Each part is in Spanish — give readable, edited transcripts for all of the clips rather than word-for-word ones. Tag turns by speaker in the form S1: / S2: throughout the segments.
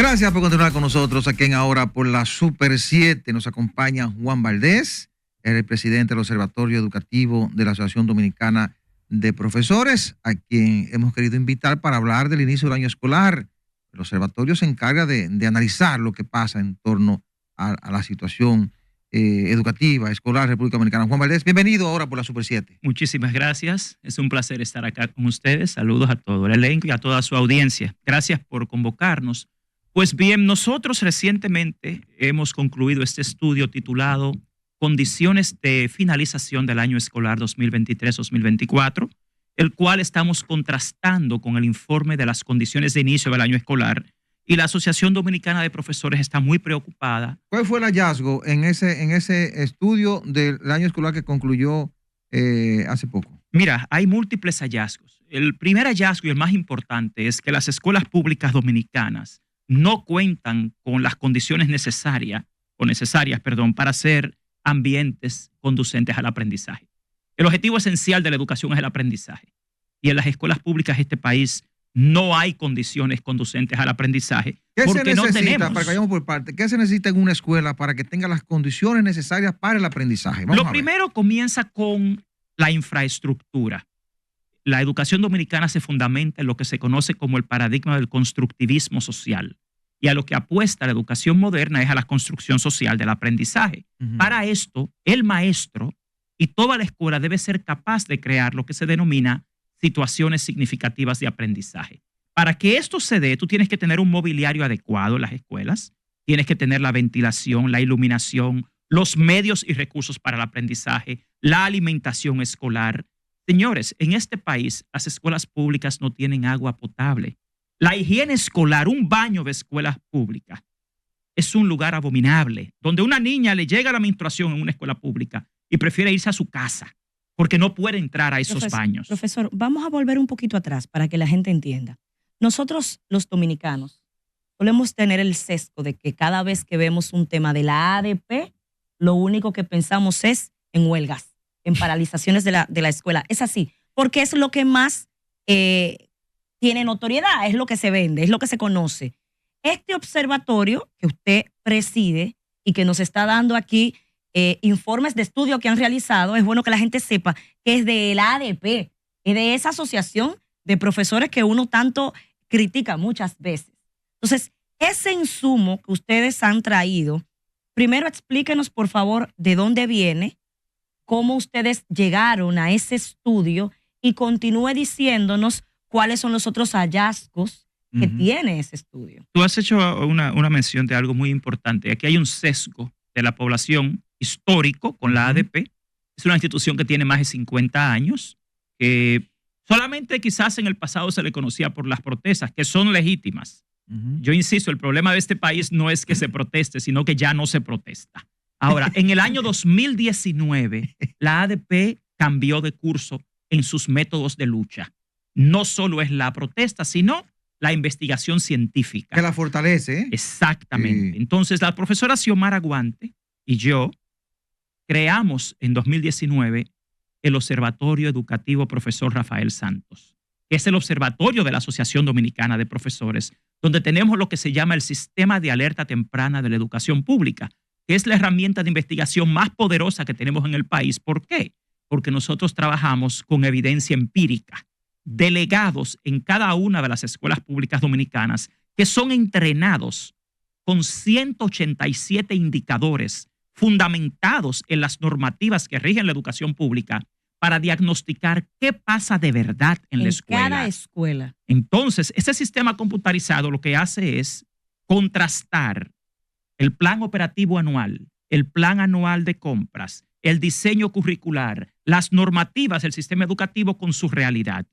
S1: Gracias por continuar con nosotros aquí en Ahora por la Super 7. Nos acompaña Juan Valdés, el presidente del Observatorio Educativo de la Asociación Dominicana de Profesores, a quien hemos querido invitar para hablar del inicio del año escolar. El observatorio se encarga de analizar lo que pasa en torno a la situación educativa, escolar, República Dominicana. Juan Valdés, bienvenido ahora por la Super 7.
S2: Muchísimas gracias. Es un placer estar acá con ustedes. Saludos a todo el elenco y a toda su audiencia. Gracias por convocarnos. Pues bien, nosotros recientemente hemos concluido este estudio titulado Condiciones de finalización del año escolar 2023-2024, el cual estamos contrastando con el informe de las condiciones de inicio del año escolar, y la Asociación Dominicana de Profesores está muy preocupada.
S1: ¿Cuál fue el hallazgo en ese estudio del año escolar que concluyó hace poco?
S2: Mira, hay múltiples hallazgos. El primer hallazgo y el más importante es que las escuelas públicas dominicanas no cuentan con las condiciones necesarias para ser ambientes conducentes al aprendizaje. El objetivo esencial de la educación es el aprendizaje. Y en las escuelas públicas de este país no hay condiciones conducentes al aprendizaje.
S1: ¿Qué
S2: porque
S1: se necesita,
S2: no tenemos?
S1: para que vayamos por parte, qué se necesita en una escuela para que tenga las condiciones necesarias para el aprendizaje?
S2: Lo primero comienza con la infraestructura. La educación dominicana se fundamenta en lo que se conoce como el paradigma del constructivismo social. Y a lo que apuesta la educación moderna es a la construcción social del aprendizaje. Para esto, el maestro y toda la escuela debe ser capaz de crear lo que se denomina situaciones significativas de aprendizaje. Para que esto se dé, tú tienes que tener un mobiliario adecuado en las escuelas, tienes que tener la ventilación, la iluminación, los medios y recursos para el aprendizaje, la alimentación escolar. Señores, en este país las escuelas públicas no tienen agua potable. La higiene escolar, un baño de escuelas públicas, es un lugar abominable, donde una niña le llega la menstruación en una escuela pública y prefiere irse a su casa porque no puede entrar a esos baños.
S3: Profesor, vamos a volver un poquito atrás para que la gente entienda. Nosotros, los dominicanos, solemos tener el sesgo de que cada vez que vemos un tema de la ADP, lo único que pensamos es en huelgas, en paralizaciones de la escuela. Es así, porque es lo que más tiene notoriedad, es lo que se vende, es lo que se conoce. Este observatorio que usted preside y que nos está dando aquí informes de estudio que han realizado, es bueno que la gente sepa que es de la ADP, es de esa asociación de profesores que uno tanto critica muchas veces. Entonces, ese insumo que ustedes han traído, primero explíquenos por favor de dónde viene, cómo ustedes llegaron a ese estudio y continúe diciéndonos cuáles son los otros hallazgos que tiene ese estudio.
S2: Tú has hecho una mención de algo muy importante. Aquí hay un sesgo de la población histórico con la ADP. Es una institución que tiene más de 50 años, que solamente quizás en el pasado se le conocía por las protestas, que son legítimas. Yo insisto, el problema de este país no es que se proteste, sino que ya no se protesta. Ahora, en el año 2019, la ADP cambió de curso en sus métodos de lucha. No solo es la protesta, sino la investigación científica.
S1: Que la fortalece.
S2: Exactamente. Sí. Entonces, la profesora Xiomara Guante y yo creamos en 2019 el Observatorio Educativo Profesor Rafael Santos, que es el observatorio de la Asociación Dominicana de Profesores, donde tenemos lo que se llama el Sistema de Alerta Temprana de la Educación Pública, que es la herramienta de investigación más poderosa que tenemos en el país. ¿Por qué? Porque nosotros trabajamos con evidencia empírica, delegados en cada una de las escuelas públicas dominicanas que son entrenados con 187 indicadores fundamentados en las normativas que rigen la educación pública para diagnosticar qué pasa de verdad en la escuela.
S3: En cada escuela.
S2: Entonces, ese sistema computarizado lo que hace es contrastar el plan operativo anual, el plan anual de compras, el diseño curricular, las normativas del sistema educativo con su realidad.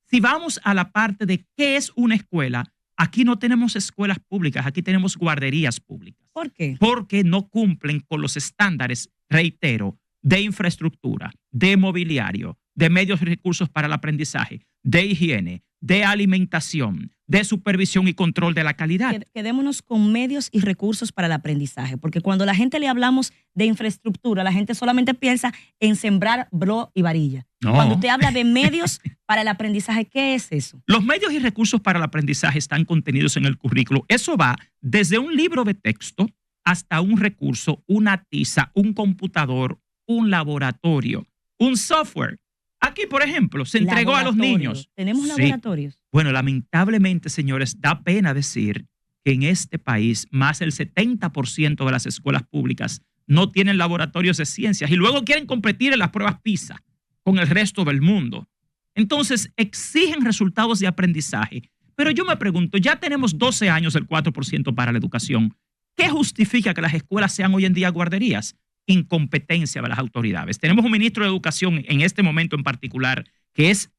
S2: Si vamos a la parte de qué es una escuela, aquí no tenemos escuelas públicas, aquí tenemos guarderías públicas.
S3: ¿Por qué?
S2: Porque no cumplen con los estándares, reitero, de infraestructura, de mobiliario, de medios y recursos para el aprendizaje, de higiene, de alimentación, de supervisión y control de la calidad.
S3: Quedémonos con medios y recursos para el aprendizaje, porque cuando la gente le hablamos de infraestructura, la gente solamente piensa en sembrar bro y varilla.
S2: No.
S3: Cuando usted habla de medios para el aprendizaje, ¿qué es eso?
S2: Los medios y recursos para el aprendizaje están contenidos en el currículo. Eso va desde un libro de texto hasta un recurso, una tiza, un computador, un laboratorio, un software. Aquí, por ejemplo, se entregó a los niños.
S3: ¿Tenemos
S2: Sí.
S3: laboratorios?
S2: Bueno, lamentablemente, señores, da pena decir que en este país más del 70% de las escuelas públicas no tienen laboratorios de ciencias y luego quieren competir en las pruebas PISA con el resto del mundo. Entonces, exigen resultados de aprendizaje. Pero yo me pregunto, ya tenemos 12 años el 4% para la educación. ¿Qué justifica que las escuelas sean hoy en día guarderías? Incompetencia de las autoridades. Tenemos un ministro de Educación en este momento en particular, que es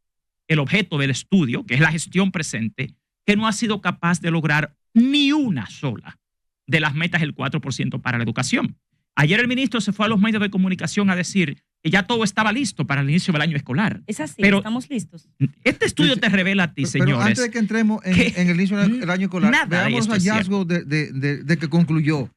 S2: el objeto del estudio, que es la gestión presente, que no ha sido capaz de lograr ni una sola de las metas del 4% para la educación. Ayer el ministro se fue a los medios de comunicación a decir que ya todo estaba listo para el inicio del año escolar.
S3: Es así,
S2: Pero
S3: estamos listos.
S2: este estudio te revela a ti,
S1: Pero
S2: señores.
S1: antes de que entremos en el inicio del año escolar,
S2: nada de
S1: veamos
S2: esto
S1: los
S2: es
S1: hallazgos de que concluyó.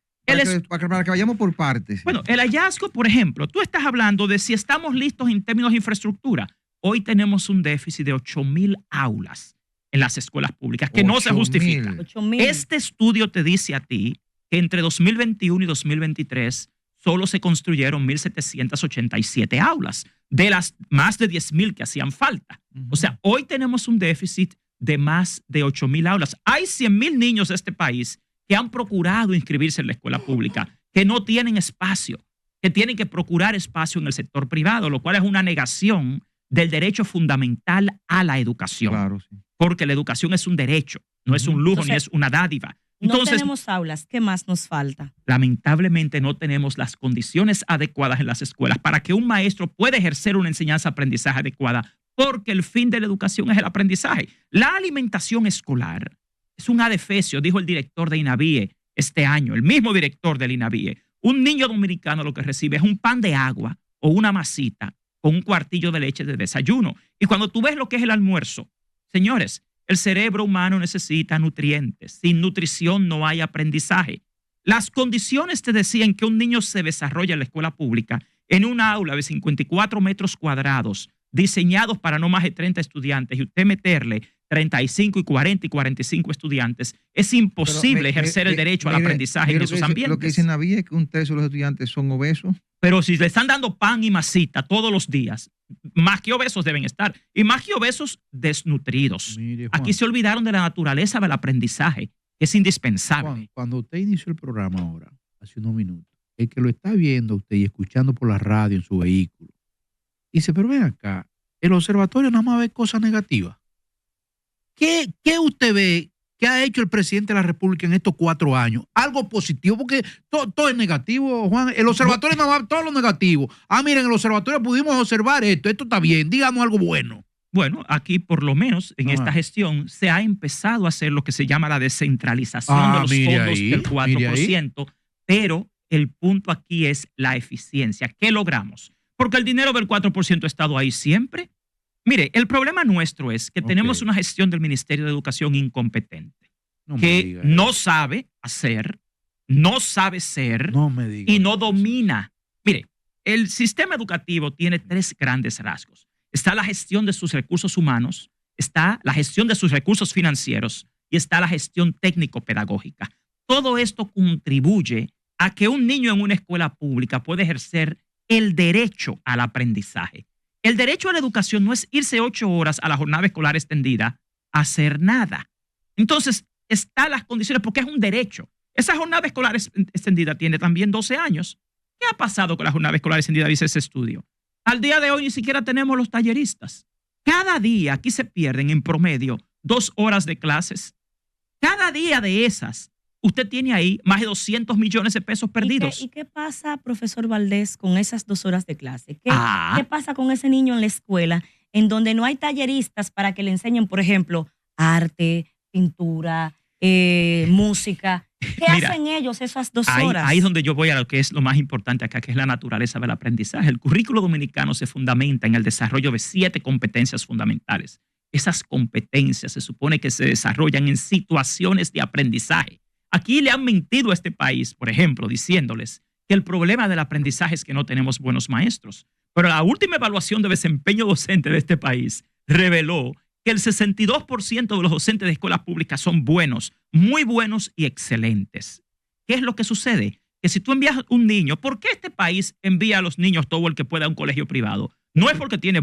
S1: Para que vayamos por partes.
S2: Bueno, el hallazgo, por ejemplo, tú estás hablando de si estamos listos en términos de infraestructura. Hoy tenemos un déficit de 8,000 aulas en las escuelas públicas, que no se justifica.
S3: 8,000.
S2: Este estudio te dice a ti que entre 2021 y 2023 solo se construyeron 1,787 aulas, de las más de 10,000 que hacían falta. O sea, hoy tenemos un déficit de más de 8,000 aulas. Hay 100,000 niños de este país que han procurado inscribirse en la escuela pública, que no tienen espacio, que tienen que procurar espacio en el sector privado, lo cual es una negación del derecho fundamental a la educación.
S1: Claro, sí.
S2: Porque la educación es un derecho, no es un lujo ni es una dádiva. Entonces,
S3: no tenemos aulas. ¿Qué más nos falta?
S2: lamentablemente no tenemos las condiciones adecuadas en las escuelas para que un maestro pueda ejercer una enseñanza-aprendizaje adecuada, porque el fin de la educación es el aprendizaje. La alimentación escolar es un adefesio, dijo el director de INAVIE este año, el mismo director del INAVIE. Un niño dominicano lo que recibe es un pan de agua o una masita con un cuartillo de leche de desayuno. Y cuando tú ves lo que es el almuerzo, señores, el cerebro humano necesita nutrientes. Sin nutrición no hay aprendizaje. Las condiciones te decían que un niño se desarrolla en la escuela pública en una aula de 54 metros cuadrados, diseñados para no más de 30 estudiantes, y usted meterle 35 y 40 y 45 estudiantes, es imposible ejercer el derecho al aprendizaje en esos ambientes.
S1: Lo que dicen Naví es que un tercio de los estudiantes son obesos.
S2: Pero si le están dando pan y masita todos los días, más que obesos deben estar, y más que obesos, desnutridos.
S4: Mire, Juan,
S2: Aquí se olvidaron de la naturaleza del aprendizaje, que es indispensable.
S4: Juan, cuando usted inició el programa ahora, hace unos minutos, el que lo está viendo usted y escuchando por la radio en su vehículo, dice, pero ven acá, el observatorio nada más ve cosas negativas. ¿Qué usted ve que ha hecho el presidente de la República en estos 4 años? Algo positivo, porque todo es negativo, Juan. El observatorio nada más todo lo negativo. Miren, en el observatorio pudimos observar esto está bien, díganos algo bueno.
S2: Bueno, aquí por lo menos en esta gestión se ha empezado a hacer lo que se llama la descentralización de los fondos del 4%, pero el punto aquí es la eficiencia. ¿Qué logramos? Porque el dinero del 4% ha estado ahí siempre. Mire, el problema nuestro es que tenemos una gestión del Ministerio de Educación incompetente, que no sabe hacer, no sabe ser y no domina. Mire, el sistema educativo tiene 3 grandes rasgos. Está la gestión de sus recursos humanos, está la gestión de sus recursos financieros y está la gestión técnico-pedagógica. Todo esto contribuye a que un niño en una escuela pública pueda ejercer el derecho al aprendizaje. El derecho a la educación no es irse 8 horas a la jornada escolar extendida a hacer nada. Entonces, están las condiciones porque es un derecho. Esa jornada escolar extendida tiene también 12 años. ¿Qué ha pasado con la jornada escolar extendida? Dice ese estudio. Al día de hoy ni siquiera tenemos los talleristas. Cada día aquí se pierden en promedio 2 horas de clases. Cada día de esas, usted tiene ahí más de 200 millones de pesos perdidos.
S3: ¿Y qué pasa, profesor Valdés, con esas 2 horas de clase? ¿Qué pasa con ese niño en la escuela en donde no hay talleristas para que le enseñen, por ejemplo, arte, pintura, música? ¿Qué hacen ellos esas 2 horas?
S2: Ahí es donde yo voy a lo que es lo más importante acá, que es la naturaleza del aprendizaje. El currículo dominicano se fundamenta en el desarrollo de 7 competencias fundamentales. esas competencias se supone que se desarrollan en situaciones de aprendizaje. Aquí le han mentido a este país, por ejemplo, diciéndoles que el problema del aprendizaje es que no tenemos buenos maestros. Pero la última evaluación de desempeño docente de este país reveló que el 62% de los docentes de escuelas públicas son buenos, muy buenos y excelentes. ¿Qué es lo que sucede? Que si tú envías un niño, ¿por qué este país envía a los niños todo el que pueda a un colegio privado? No es porque tiene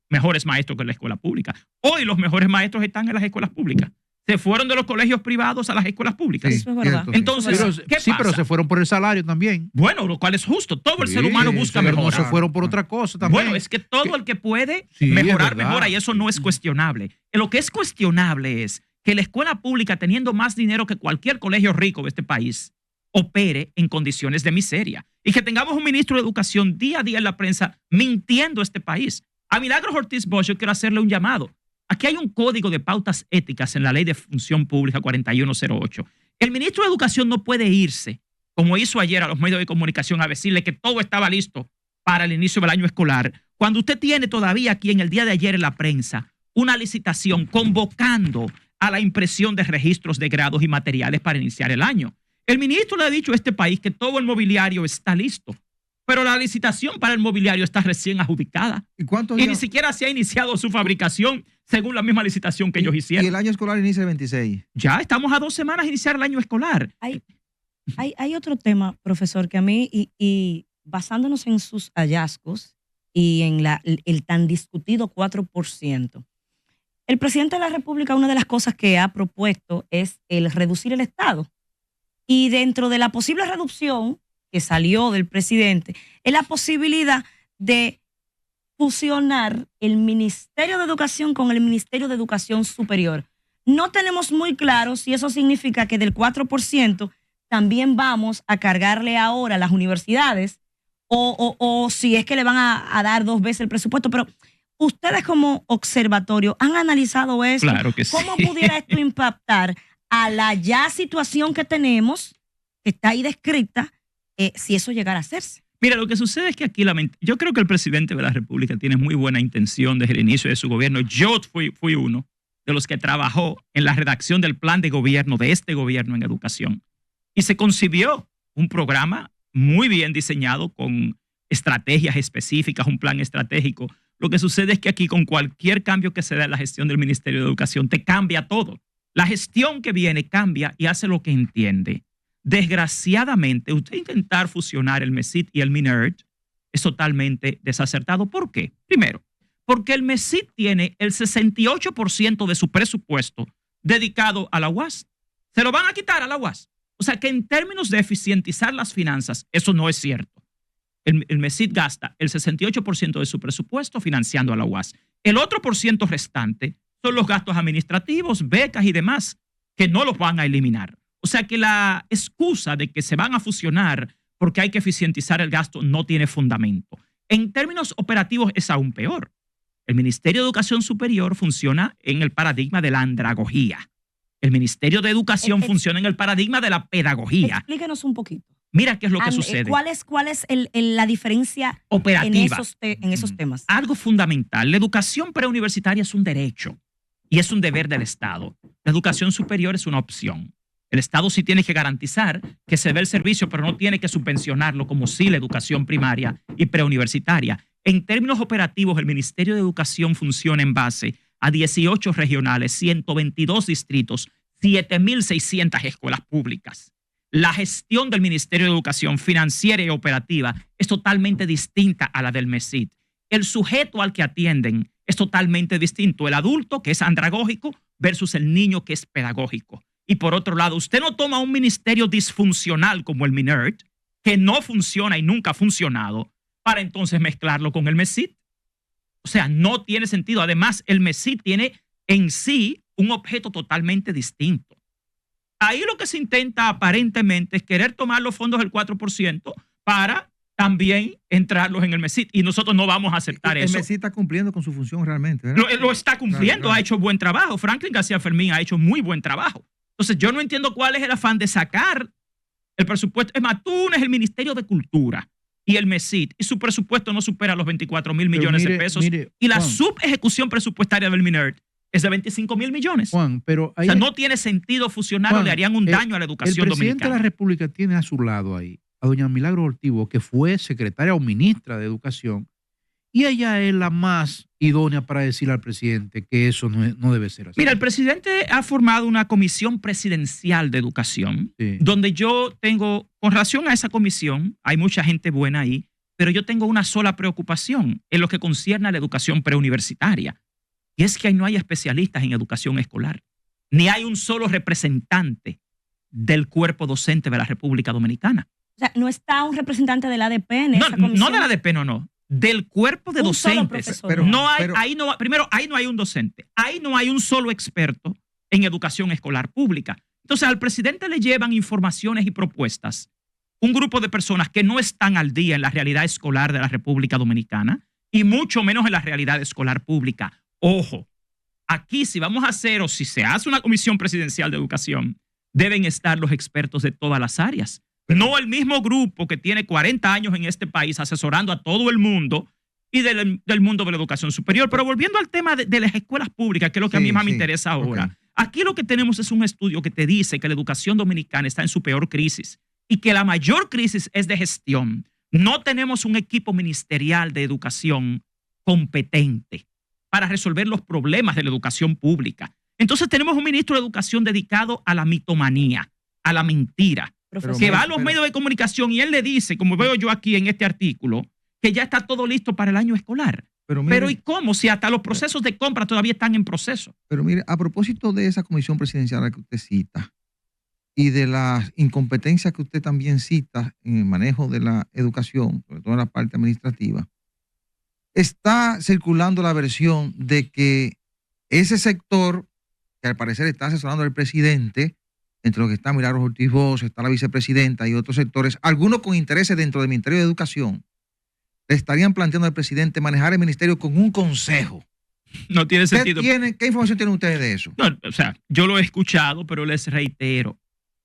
S2: mejores maestros que en la escuela pública. Hoy los mejores maestros están en las escuelas públicas. Se fueron de los colegios privados a las escuelas públicas.
S3: Eso es verdad.
S2: Entonces, ¿qué pasa?
S4: Pero se fueron por el salario también.
S2: Bueno, lo cual es justo. Todo el ser humano busca
S4: pero
S2: mejorar.
S4: no se fueron por otra cosa también.
S2: Bueno, es que todo el que puede
S4: Sí,
S2: mejorar,
S4: es verdad.
S2: mejora, y eso no es cuestionable. Lo que es cuestionable es que la escuela pública, teniendo más dinero que cualquier colegio rico de este país, opere en condiciones de miseria. Y que tengamos un ministro de Educación día a día en la prensa mintiendo a este país. A Milagros Ortiz Bosch yo quiero hacerle un llamado. Aquí hay un código de pautas éticas en la Ley de Función Pública 4108. El ministro de Educación no puede irse, como hizo ayer a los medios de comunicación, a decirle que todo estaba listo para el inicio del año escolar, cuando usted tiene todavía aquí en el día de ayer en la prensa una licitación convocando a la impresión de registros de grados y materiales para iniciar el año. El ministro le ha dicho a este país que todo el mobiliario está listo, pero la licitación para el mobiliario está recién adjudicada.
S1: ¿Y
S2: Ni siquiera se ha iniciado su fabricación según la misma licitación que ellos hicieron.
S1: Y el año escolar inicia el 26.
S2: Ya estamos a 2 semanas de iniciar el año escolar.
S3: Hay otro tema, profesor, que a mí, y basándonos en sus hallazgos y en el tan discutido 4%, el presidente de la República, una de las cosas que ha propuesto es el reducir el Estado. Y dentro de la posible reducción que salió del presidente, es la posibilidad de fusionar el Ministerio de Educación con el Ministerio de Educación Superior. No tenemos muy claro si eso significa que del 4% también vamos a cargarle ahora a las universidades o si es que le van a dar 2 veces el presupuesto. Pero ustedes como observatorio han analizado esto.
S2: Claro que sí.
S3: ¿Cómo pudiera esto impactar a la ya situación que tenemos, que está ahí descrita, si eso llegara a hacerse?
S2: Mira, lo que sucede es que aquí yo creo que el presidente de la República tiene muy buena intención desde el inicio de su gobierno. Yo fui uno de los que trabajó en la redacción del plan de gobierno de este gobierno en educación. Y se concibió un programa muy bien diseñado con estrategias específicas, un plan estratégico. Lo que sucede es que aquí con cualquier cambio que se da en la gestión del Ministerio de Educación te cambia todo. La gestión que viene cambia y hace lo que entiende. Desgraciadamente, usted intentar fusionar el MESIT y el MINERT es totalmente desacertado. ¿Por qué? Primero, porque el MESIT tiene el 68% de su presupuesto dedicado a la UAS. Se lo van a quitar a la UAS. O sea que en términos de eficientizar las finanzas, eso no es cierto. El MESIT gasta el 68% de su presupuesto financiando a la UAS. El otro por ciento restante son los gastos administrativos, becas y demás, que no los van a eliminar. O sea que la excusa de que se van a fusionar porque hay que eficientizar el gasto no tiene fundamento. En términos operativos es aún peor. El Ministerio de Educación Superior funciona en el paradigma de la andragogía. El Ministerio de Educación funciona en el paradigma de la pedagogía.
S3: Explíquenos un poquito.
S2: Mira qué es lo que sucede.
S3: ¿Cuál es la diferencia
S2: operativa
S3: en esos temas?
S2: Algo fundamental. La educación preuniversitaria es un derecho y es un deber del Estado. La educación superior es una opción. El Estado sí tiene que garantizar que se dé el servicio, pero no tiene que subvencionarlo como sí la educación primaria y preuniversitaria. En términos operativos, el Ministerio de Educación funciona en base a 18 regionales, 122 distritos, 7.600 escuelas públicas. La gestión del Ministerio de Educación financiera y operativa es totalmente distinta a la del MESIT. El sujeto al que atienden es totalmente distinto. El adulto, que es andragógico, versus el niño, que es pedagógico. Y por otro lado, usted no toma un ministerio disfuncional como el MINERT, que no funciona y nunca ha funcionado, para entonces mezclarlo con el MESIT. O sea, no tiene sentido. Además, el MESIT tiene en sí un objeto totalmente distinto. Ahí lo que se intenta aparentemente es querer tomar los fondos del 4% para también entrarlos en el MESIT. Y nosotros no vamos a aceptar eso.
S1: El MESIT está cumpliendo con su función realmente, ¿verdad?
S2: Lo está cumpliendo,
S1: claro.
S2: Ha hecho buen trabajo. Franklin García Fermín ha hecho muy buen trabajo. Entonces, yo no entiendo cuál es el afán de sacar el presupuesto. Es más, tú unes el Ministerio de Cultura y el MESIT y su presupuesto no supera los 24,000 millones de pesos.
S4: Mire,
S2: y la
S4: Juan,
S2: subejecución presupuestaria del MINERT es de 25,000 millones.
S4: Juan, pero
S2: O
S4: ahí
S2: sea, no tiene sentido fusionarlo,
S4: Juan,
S2: le harían un daño a la
S4: el
S2: educación
S4: presidente de
S2: dominicana.
S4: la República tiene a su lado ahí a doña Milagros Ortivo, que fue secretaria o ministra de Educación, y ella es la más idónea para decirle al presidente que eso no debe ser así.
S2: Mira, el presidente ha formado una comisión presidencial de educación,
S4: Sí.
S2: donde yo tengo, con relación a esa comisión, hay mucha gente buena ahí, pero yo tengo una sola preocupación en lo que concierne a la educación preuniversitaria, y es que ahí no hay especialistas en educación escolar, ni hay un solo representante del cuerpo docente de la República Dominicana.
S3: O sea, no está un representante del ADP en esa
S2: No
S3: comisión.
S2: de la ADP, no. Del cuerpo de
S3: Un solo
S2: docentes.
S3: profesor.
S2: No hay, primero, ahí no hay un docente. Ahí no hay un solo experto en educación escolar pública. Entonces, al presidente le llevan informaciones y propuestas un grupo de personas que no están al día en la realidad escolar de la República Dominicana y mucho menos en la realidad escolar pública. Ojo, aquí si vamos a hacer o si se hace una comisión presidencial de educación, deben estar los expertos de todas las áreas. No el mismo grupo que tiene 40 años en este país asesorando a todo el mundo y del mundo de la educación superior. Pero volviendo al tema de las escuelas públicas, que es lo que a mí más me interesa ahora. Okay. Aquí lo que tenemos es un estudio que te dice que la educación dominicana está en su peor crisis y que la mayor crisis es de gestión. No tenemos un equipo ministerial de educación competente para resolver los problemas de la educación pública. Entonces tenemos un ministro de educación dedicado a la mitomanía, a la mentira, que va a los medios de comunicación y él le dice, como veo yo aquí en este artículo, que ya está todo listo para el año escolar. Pero ¿y cómo? Si hasta los procesos de compra todavía están en proceso.
S1: Pero mire, a propósito de esa comisión presidencial que usted cita y de las incompetencias que usted también cita en el manejo de la educación, sobre todo en la parte administrativa, está circulando la versión de que ese sector, que al parecer está asesorando al presidente, entre los que está Milagros Ortiz Bosch, está la vicepresidenta y otros sectores, algunos con intereses dentro del Ministerio de Educación, le estarían planteando al presidente manejar el ministerio con un consejo.
S2: No tiene sentido.
S1: ¿Qué información tienen ustedes de eso?
S2: No, o sea, yo lo he escuchado, pero les reitero.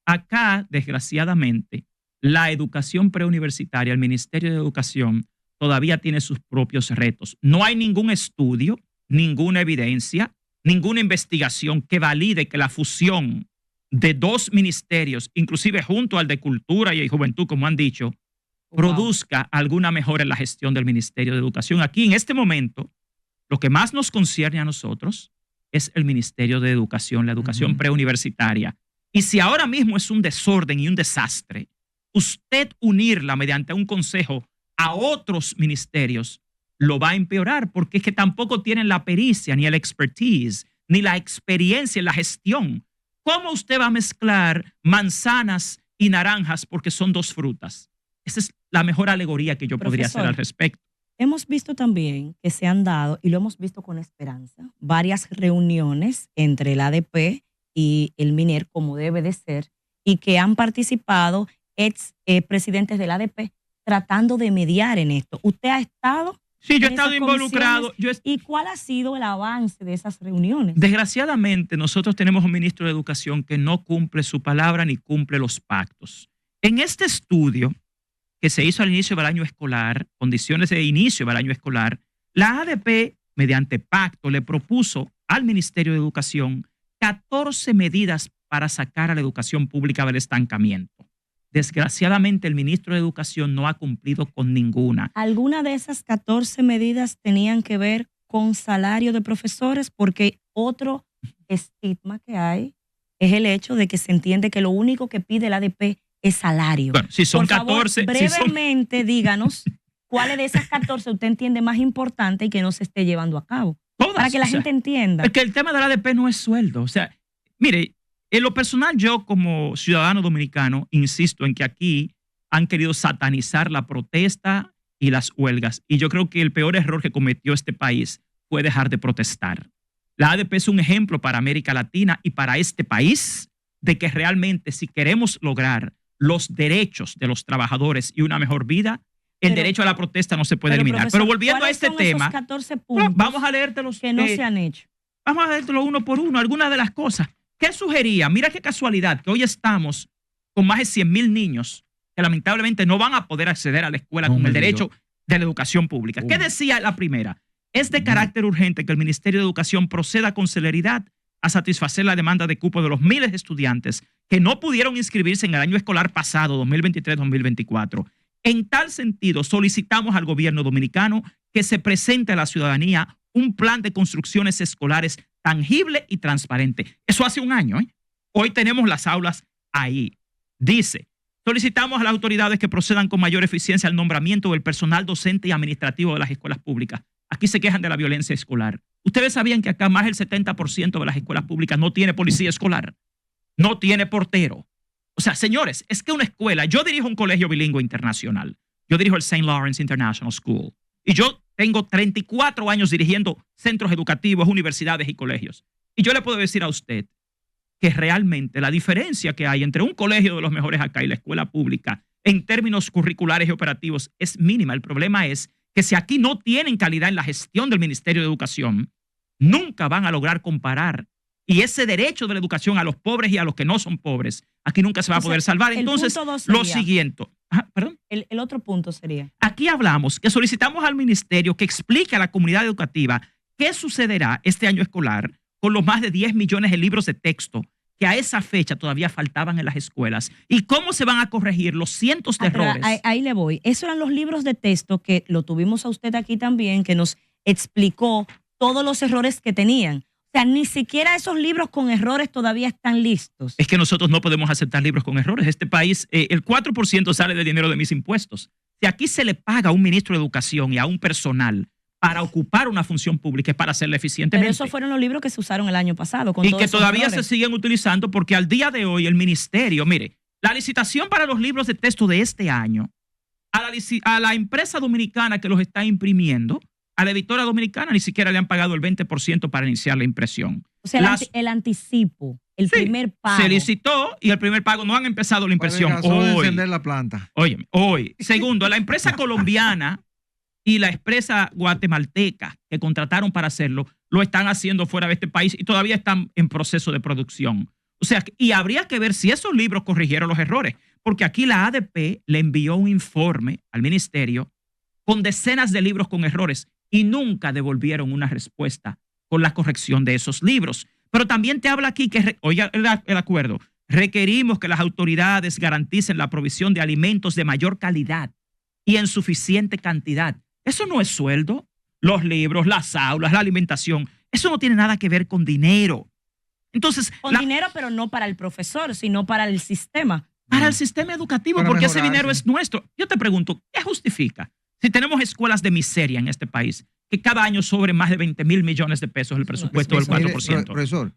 S2: Acá, desgraciadamente, la educación preuniversitaria, el Ministerio de Educación, todavía tiene sus propios retos. No hay ningún estudio, ninguna evidencia, ninguna investigación que valide que la fusión de dos ministerios, inclusive junto al de Cultura y Juventud, como han dicho, produzca alguna mejora en la gestión del Ministerio de Educación. Aquí, en este momento, lo que más nos concierne a nosotros es el Ministerio de Educación, la educación preuniversitaria. Y si ahora mismo es un desorden y un desastre, usted unirla mediante un consejo a otros ministerios lo va a empeorar, porque es que tampoco tienen la pericia, ni el expertise, ni la experiencia en la gestión. ¿Cómo usted va a mezclar manzanas y naranjas porque son dos frutas? Esa es la mejor alegoría que yo podría hacer al respecto.
S3: Hemos visto también que se han dado, y lo hemos visto con esperanza, varias reuniones entre el ADP y el MINER, como debe de ser, y que han participado presidentes del ADP tratando de mediar en esto. ¿Usted ha estado?
S2: Sí, yo he estado involucrado.
S3: ¿Y cuál ha sido el avance de esas reuniones?
S2: Desgraciadamente, nosotros tenemos un ministro de Educación que no cumple su palabra ni cumple los pactos. En este estudio que se hizo al inicio del año escolar, condiciones de inicio del año escolar, la ADP, mediante pacto, le propuso al Ministerio de Educación 14 medidas para sacar a la educación pública del estancamiento. Desgraciadamente, el ministro de Educación no ha cumplido con ninguna.
S3: ¿Alguna de esas 14 medidas tenían que ver con salario de profesores? Porque otro estigma que hay es el hecho de que se entiende que lo único que pide el ADP es salario.
S2: Bueno, si son
S3: Por favor,
S2: 14...
S3: brevemente díganos cuáles de esas 14 usted entiende más importante y que no se esté llevando a cabo.
S2: Todas,
S3: para que la gente entienda.
S2: Es que el tema del ADP no es sueldo. O sea, mire, en lo personal yo como ciudadano dominicano insisto en que aquí han querido satanizar la protesta y las huelgas. Y yo creo que el peor error que cometió este país fue dejar de protestar. La ADP es un ejemplo para América Latina y para este país de que realmente si queremos lograr los derechos de los trabajadores y una mejor vida, el derecho a la protesta no se puede eliminar.
S3: Profesor,
S2: pero volviendo a este tema,
S3: 14 puntos
S2: vamos a leértelos
S3: que no se han hecho.
S2: Vamos a leértelos uno por uno, algunas de las cosas. ¿Qué sugería? Mira qué casualidad que hoy estamos con más de 100,000 niños que lamentablemente no van a poder acceder a la escuela con el derecho de la educación pública. ¿Qué decía la primera? Es de carácter urgente que el Ministerio de Educación proceda con celeridad a satisfacer la demanda de cupo de los miles de estudiantes que no pudieron inscribirse en el año escolar pasado, 2023-2024. En tal sentido, solicitamos al gobierno dominicano que se presente a la ciudadanía un plan de construcciones escolares tangible y transparente. Eso hace un año, ¿eh? Hoy tenemos las aulas ahí. Dice, solicitamos a las autoridades que procedan con mayor eficiencia al nombramiento del personal docente y administrativo de las escuelas públicas. Aquí se quejan de la violencia escolar. ¿Ustedes sabían que acá más del 70% de las escuelas públicas no tiene policía escolar? No tiene portero. O sea, señores, es que una escuela, yo dirijo un colegio bilingüe internacional. Yo dirijo el St. Lawrence International School. Y yo tengo 34 años dirigiendo centros educativos, universidades y colegios. Y yo le puedo decir a usted que realmente la diferencia que hay entre un colegio de los mejores acá y la escuela pública en términos curriculares y operativos es mínima. El problema es que si aquí no tienen calidad en la gestión del Ministerio de Educación, nunca van a lograr comparar. Y ese derecho de la educación a los pobres y a los que no son pobres, aquí nunca se va a poder salvar. Entonces, lo siguiente. ¿Perdón?
S3: El otro punto sería.
S2: Aquí hablamos que solicitamos al ministerio que explique a la comunidad educativa qué sucederá este año escolar con los más de 10 millones de libros de texto que a esa fecha todavía faltaban en las escuelas y cómo se van a corregir los cientos de errores.
S3: Ahí le voy. Esos eran los libros de texto que lo tuvimos a usted aquí también, que nos explicó todos los errores que tenían. O sea, ni siquiera esos libros con errores todavía están listos.
S2: Es que nosotros no podemos aceptar libros con errores. Este país, el 4% sale del dinero de mis impuestos. Si aquí se le paga a un ministro de Educación y a un personal para ocupar una función pública es para hacerla eficientemente.
S3: Pero esos fueron los libros que se usaron el año pasado. Con
S2: y
S3: todos
S2: que
S3: esos
S2: todavía
S3: errores
S2: se siguen utilizando porque al día de hoy el ministerio, mire, la licitación para los libros de texto de este año, a la empresa dominicana que los está imprimiendo, a la editora dominicana ni siquiera le han pagado el 20% para iniciar la impresión.
S3: O sea, el anticipo, el primer pago.
S2: Se licitó y el primer pago no han empezado la impresión.
S1: Hoy. Encender la planta.
S2: Óyeme, hoy. Segundo, la empresa colombiana y la empresa guatemalteca que contrataron para hacerlo, lo están haciendo fuera de este país y todavía están en proceso de producción. O sea, y habría que ver si esos libros corrigieron los errores, porque aquí la ADP le envió un informe al ministerio con decenas de libros con errores y nunca devolvieron una respuesta con la corrección de esos libros. Pero también te habla aquí que, oiga el acuerdo, requerimos que las autoridades garanticen la provisión de alimentos de mayor calidad y en suficiente cantidad. Eso no es sueldo. Los libros, las aulas, la alimentación, eso no tiene nada que ver con dinero. Entonces,
S3: con dinero, pero no para el profesor, sino para el sistema.
S2: Para el sistema educativo, para porque ese dinero es nuestro. Yo te pregunto, ¿qué justifica? Si tenemos escuelas de miseria en este país, que cada año sobre más de 20 mil millones de pesos el presupuesto del 4%.
S1: Profesor,